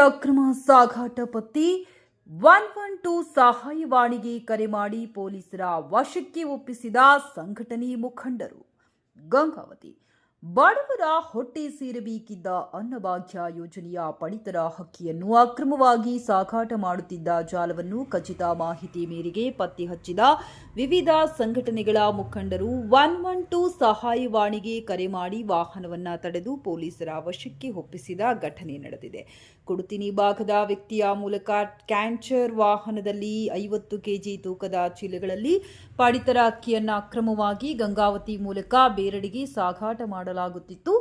ಅಕ್ರಮ ಸಾಗಾಟ ಪತ್ತಿ 112 ಸಹಾಯವಾಣಿಗೆ ಕರೆ ಮಾಡಿ ಪೊಲೀಸರ ವಶಕ್ಕೆ ಒಪ್ಪಿಸಿದ ಸಂಘಟನೆ ಮುಖಂಡರು. ಗಂಗಾವತಿ ಬಡವರ ಹೊಟ್ಟೆ ಸೇರಬೇಕಿದ್ದ ಅನ್ನಭಾಗ್ಯ ಯೋಜನೆಯ ಪಡಿತರ ಅಕ್ಕಿಯನ್ನು ಅಕ್ರಮವಾಗಿ ಸಾಗಾಟ ಮಾಡುತ್ತಿದ್ದ ಜಾಲವನ್ನು ಖಚಿತ ಮಾಹಿತಿ ಮೇರೆಗೆ ಪತ್ತೆ ಹಚ್ಚಿದ ವಿವಿಧ ಸಂಘಟನೆಗಳ ಮುಖಂಡರು 112 ಸಹಾಯವಾಣಿಗೆ ಕರೆ ಮಾಡಿ ವಾಹನವನ್ನು ತಡೆದು ಪೊಲೀಸರ ವಶಕ್ಕೆ ಒಪ್ಪಿಸಿದ ಘಟನೆ ನಡೆದಿದೆ. ಕುಡುತಿನಿ ಭಾಗದ ವ್ಯಕ್ತಿಯ ಮೂಲಕ ಕ್ಯಾಂಚರ್ ವಾಹನದಲ್ಲಿ 50 ಕೆಜಿ ತೂಕದ ಚೀಲಗಳಲ್ಲಿ ಪಡಿತರ ಅಕ್ಕಿಯನ್ನು ಅಕ್ರಮವಾಗಿ ಗಂಗಾವತಿ ಮೂಲಕ ಬೇರೆಡೆಗೆ ಸಾಗಾಟ ಮಾಡಲಾಗುತ್ತಿತ್ತು.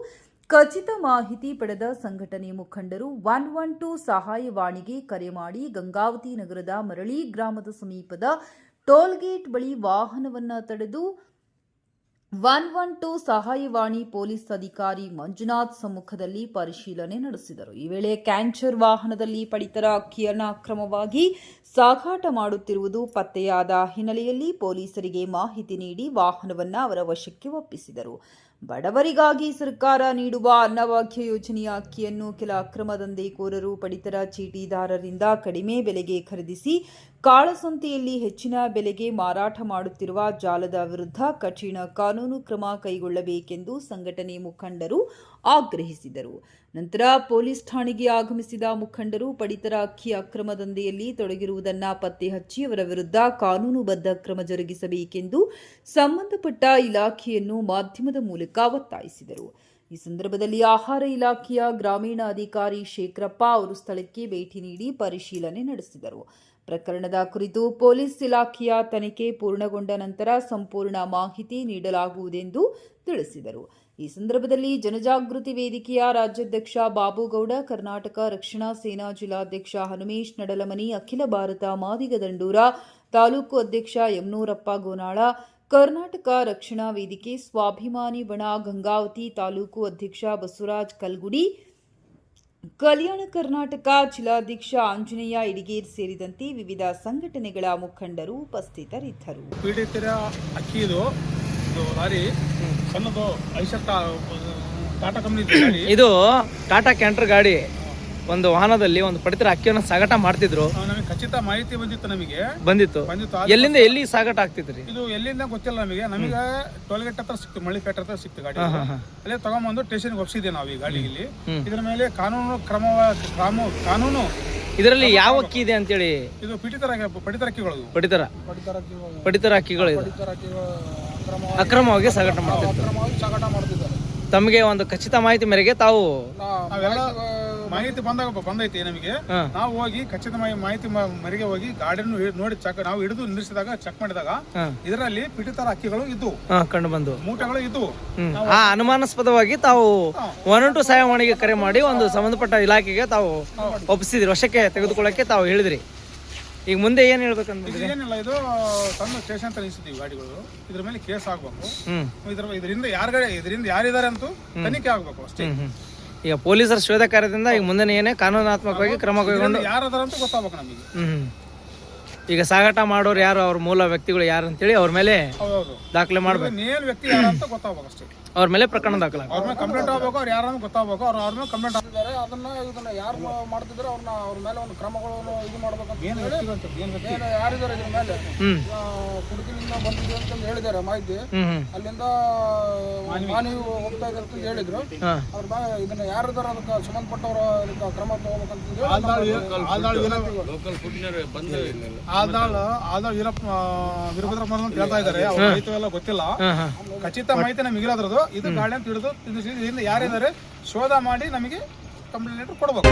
ಖಚಿತ ಮಾಹಿತಿ ಪಡೆದ ಸಂಘಟನೆ ಮುಖಂಡರು 112 ಸಹಾಯವಾಣಿಗೆ ಕರೆ ಮಾಡಿ ಗಂಗಾವತಿ ನಗರದ ಮರಳಿ ಗ್ರಾಮದ ಸಮೀಪದ ಟೋಲ್ಗೇಟ್ ಬಳಿ ವಾಹನವನ್ನು ತಡೆದು 112 ಸಹಾಯವಾಣಿ ಪೊಲೀಸ್ ಅಧಿಕಾರಿ ಮಂಜುನಾಥ್ ಸಮ್ಮುಖದಲ್ಲಿ ಪರಿಶೀಲನೆ ನಡೆಸಿದರು. ಈ ವೇಳೆ ಕ್ಯಾಂಚರ್ ವಾಹನದಲ್ಲಿ ಪಡಿತರ ಅಕ್ಕಿಯನ್ನು ಅಕ್ರಮವಾಗಿ ಸಾಗಾಟ ಮಾಡುತ್ತಿರುವುದು ಪತ್ತೆಯಾದ ಹಿನ್ನೆಲೆಯಲ್ಲಿ ಪೊಲೀಸರಿಗೆ ಮಾಹಿತಿ ನೀಡಿ ವಾಹನವನ್ನು ಅವರ ವಶಕ್ಕೆ ಒಪ್ಪಿಸಿದರು. ಬಡವರಿಗಾಗಿ ಸರ್ಕಾರ ನೀಡುವ ಅನ್ನಭಾಗ್ಯ ಯೋಜನೆಯ ಅಕ್ಕಿಯನ್ನು ಕೆಲ ಅಕ್ರಮ ದಂಧೆಕೋರರು ಪಡಿತರ ಚೀಟಿದಾರರಿಂದ ಕಡಿಮೆ ಬೆಲೆಗೆ ಖರೀದಿಸಿ ಕಾಳಸಂತೆಯಲ್ಲಿ ಹೆಚ್ಚಿನ ಬೆಲೆಗೆ ಮಾರಾಟ ಮಾಡುತ್ತಿರುವ ಜಾಲದ ವಿರುದ್ಧ ಕಠಿಣ ಕಾನೂನು ಕ್ರಮ ಕೈಗೊಳ್ಳಬೇಕೆಂದು ಸಂಘಟನೆ ಮುಖಂಡರು ಆಗ್ರಹಿಸಿದರು. ನಂತರ ಪೊಲೀಸ್ ಠಾಣೆಗೆ ಆಗಮಿಸಿದ ಮುಖಂಡರು ಪಡಿತರ ಅಕ್ಕಿ ಅಕ್ರಮ ದಂಧೆಯಲ್ಲಿ ತೊಡಗಿರುವುದನ್ನು ಪತ್ತೆ ಹಚ್ಚಿ ಅವರ ವಿರುದ್ಧ ಕಾನೂನುಬದ್ಧ ಕ್ರಮ ಜರುಗಿಸಬೇಕೆಂದು ಸಂಬಂಧಪಟ್ಟ ಇಲಾಖೆಯನ್ನು ಮಾಧ್ಯಮದ ಮೂಲಕ ಒತ್ತಾಯಿಸಿದರು. ಈ ಸಂದರ್ಭದಲ್ಲಿ ಆಹಾರ ಇಲಾಖೆಯ ಗ್ರಾಮೀಣ ಅಧಿಕಾರಿ ಶೇಖರಪ್ಪ ಅವರು ಸ್ಥಳಕ್ಕೆ ಭೇಟಿ ನೀಡಿ ಪರಿಶೀಲನೆ ನಡೆಸಿದರು. ಪ್ರಕರಣದ ಕುರಿತು ಪೊಲೀಸ್ ಇಲಾಖೆಯ ತನಿಖೆ ಪೂರ್ಣಗೊಂಡ ನಂತರ ಸಂಪೂರ್ಣ ಮಾಹಿತಿ ನೀಡಲಾಗುವುದೆಂದು ತಿಳಿಸಿದರು. ಈ ಸಂದರ್ಭದಲ್ಲಿ ಜನಜಾಗೃತಿ ವೇದಿಕೆಯ ರಾಜ್ಯಾಧ್ಯಕ್ಷ ಬಾಬುಗೌಡ, ಕರ್ನಾಟಕ ರಕ್ಷಣಾ ಸೇನಾ ಜಿಲ್ಲಾಧ್ಯಕ್ಷ ಹನುಮೇಶ್ ನಡಲಮನಿ, ಅಖಿಲ ಭಾರತ ಮಾದಿಗ ದಂಡೂರ ತಾಲೂಕು ಅಧ್ಯಕ್ಷ ಯಮನೂರಪ್ಪ ಗೋನಾಳ, ಕರ್ನಾಟಕ ರಕ್ಷಣಾ ವೇದಿಕೆ ಸ್ವಾಭಿಮಾನಿ ಬಣ ಗಂಗಾವತಿ ತಾಲೂಕು ಅಧ್ಯಕ್ಷ ಬಸವರಾಜ್ ಕಲ್ಗುಡಿ, ಕಲ್ಯಾಣ ಕರ್ನಾಟಕ ಜಿಲ್ಲಾಧ್ಯಕ್ಷ ಆಂಜನೇಯ ಇಡಿಗೇರ್ ಸೇರಿದಂತೆ ವಿವಿಧ ಸಂಘಟನೆಗಳ ಮುಖಂಡರು ಉಪಸ್ಥಿತರಿದ್ದರು. ಪೀಡಿತರ ಅಕ್ಕಿದು ಲಾರಿ ಸಣ್ಣದು ಟಾಟಾ ಕಂಪನಿ ಇದು ಟಾಟಾ ಕ್ಯಾಂಟರ್ ಗಾಡಿ ಒಂದು ವಾಹನದಲ್ಲಿ ಒಂದು ಪಡಿತರ ಅಕ್ಕಿಯನ್ನು ಸಾಗಾಟ ಮಾಡ್ತಿದ್ರು. ನಮಗೆ ಖಚಿತ ಮಾಹಿತಿ ಬಂದಿತ್ತು. ಎಲ್ಲಿಂದ ಎಲ್ಲಿ ಸಾಗಾಟ ಆಗ್ತಿದ್ರಿ? ಇದು ಎಲ್ಲಿಂದ ಗೊತ್ತಿಲ್ಲ ನಮಗೆ ಟೋಲ್ಗೇಟ್ ಹತ್ರ ಸಿಕ್ತು, ಮಳಿಪೇಟೆ ಹತ್ರ ಸಿಕ್ತು ಗಾಡಿ. ಅಲ್ಲೇ ತಗೊಂಡ್ಬಂದು ಸ್ಟೇಷನ್ಗೆ ಒಪ್ಸಿದ್ದೆ ನಾವು ಈ ಗಾಡಿಗೆ. ಇದರ ಮೇಲೆ ಕಾನೂನು ಇದರಲ್ಲಿ ಯಾವ ಅಕ್ಕಿ ಇದೆ ಅಂತೇಳಿ? ಇದು ಪಡಿತರ ಅಕ್ಕಿಗಳು, ಪಡಿತರ ಅಕ್ಕಿಗಳು ಅಕ್ರಮವಾಗಿ ಸಾಗಾಟ ಮಾಡ್ತಿದ್ದಾರೆ. ತಮಗೆ ಒಂದು ಖಚಿತ ಮಾಹಿತಿ ಮೇರೆಗೆ ತಾವು ಮಾಹಿತಿ ಬಂದೈತಿ ನಮಗೆ. ನಾವು ಹೋಗಿ ಖಚಿತ ಮಾಹಿತಿ ಮೇರೆಗೆ ಹೋಗಿ ಗಾಡಿಯನ್ನು ನೋಡಿ ನಾವು ಹಿಡಿದು ನಿಲ್ಲಿಸಿದಾಗ ಚೆಕ್ ಮಾಡಿದಾಗ ಇದರಲ್ಲಿ ಪೀಡಿತರ ಅಕ್ಕಿಗಳು ಇದ್ದು ಕಂಡು ಬಂದು ಮೂಟೆಗಳು ಇದ್ದು ಅನುಮಾನಾಸ್ಪದವಾಗಿ ತಾವು 112 ಸಹಾಯವಾಣಿಗೆ ಕರೆ ಮಾಡಿ ಒಂದು ಸಂಬಂಧಪಟ್ಟ ಇಲಾಖೆಗೆ ತಾವು ಒಪ್ಪಿಸಿದ್ರಿ, ವಶಕ್ಕೆ ತೆಗೆದುಕೊಳ್ಳಕ್ಕೆ ತಾವು ಹೇಳಿದ್ರಿ. ಈಗ ಮುಂದೆ ಏನ್ ಹೇಳ್ಬೇಕಂದ್ರೆ ಏನಿಲ್ಲ, ಇದು ತಂದು ಸ್ಟೇಷನ್ ತರಿಸಿದೀವಿ ಗಾಡಿಗಳು. ಇದ್ರ ಮೇಲೆ ಕೇಸ್ ಆಗ್ಬೇಕು. ಇದರಿಂದ ಯಾರಿದ್ದಾರೆ ಅಂತೂ ತನಿಖೆ ಆಗ್ಬೇಕು ಅಷ್ಟೇ. ಈಗ ಪೊಲೀಸರ ಶೋಧ ಕಾರ್ಯದಿಂದ ಈಗ ಮುಂದೆ ಏನೇ ಕಾನೂನಾತ್ಮಕವಾಗಿ ಕ್ರಮ ಕೈಗೊಂಡು ಯಾರದಾರ ಅಂತ ಗೊತ್ತಾಗಬೇಕು ನಮಗೆ. ಈಗ ಸಾಗಾಟ ಮಾಡೋರು ಯಾರು, ಅವ್ರ ಮೂಲ ವ್ಯಕ್ತಿಗಳು ಯಾರು ಅಂತೇಳಿ ಅವ್ರ ಮೇಲೆ ದಾಖಲೆ ಮಾಡ್ಬೇಕು. ಮೇನ್ ವ್ಯಕ್ತಿ ಯಾರು ಅಂತ ಗೊತ್ತಾಗಬೇಕು ಅಷ್ಟೇ. ಅವ್ರ ಮೇಲೆ ಪ್ರಕರಣ ದಾಖಲಾಗ, ಅವ್ರ ಮೇಲೆ ಕಂಪ್ಲೇಂಟ್ ಆಗ್ಬೇಕು. ಅವ್ರು ಯಾರು ಗೊತ್ತಾಗಬೇಕು. ಅವ್ರ ಮೇಲೆ ಕಂಪ್ಲೇಂಟ್ ಆಗಿದ್ದಾರೆ. ಇದನ್ನ ಯಾರು ಮಾಡ್ತಿದ್ರೆ ಅವ್ರ ಮೇಲೆ ಒಂದು ಕ್ರಮಗಳನ್ನು ಇದು ಮಾಡ್ಬೇಕಂತ ಯಾರಿದ್ದಾರೆ ಇದ್ರ ಮೇಲೆ ಕುಡುಕಿನಿಂದ ಬಂದಿದೆ ಅಂತ ಹೇಳಿದ್ದಾರೆ ಮಾಹಿತಿ. ಅಲ್ಲಿಂದ ಮಾನವಿ ಹೋಗ್ತಾ ಇದ್ದಾರೆ ಅಂತ ಹೇಳಿದ್ರು. ಅವ್ರ ಇದನ್ನ ಯಾರಿದಾರ ಅದಕ್ಕೆ ಸಂಬಂಧಪಟ್ಟವ್ರ ಕ್ರಮ ತಗೋಬೇಕಂತ ವೀರಭದ್ರ ಅಂತ ಹೇಳ್ತಾ ಇದ್ದಾರೆ. ಅವ್ರ ಮಾಹಿತಿ ಎಲ್ಲ ಗೊತ್ತಿಲ್ಲ. ಖಚಿತ ಮಾಹಿತಿ ನಮಗೆ ಇರೋದ್ರದ್ದು ಇದು ಗಾಡಿ ಅಂತ ಹಿಡಿದು ಯಾರಿದ್ದಾರೆ ಶೋಧ ಮಾಡಿ ನಮಗೆ ಕಂಪ್ಲೇಂಟ್ ಕೊಡಬೇಕು.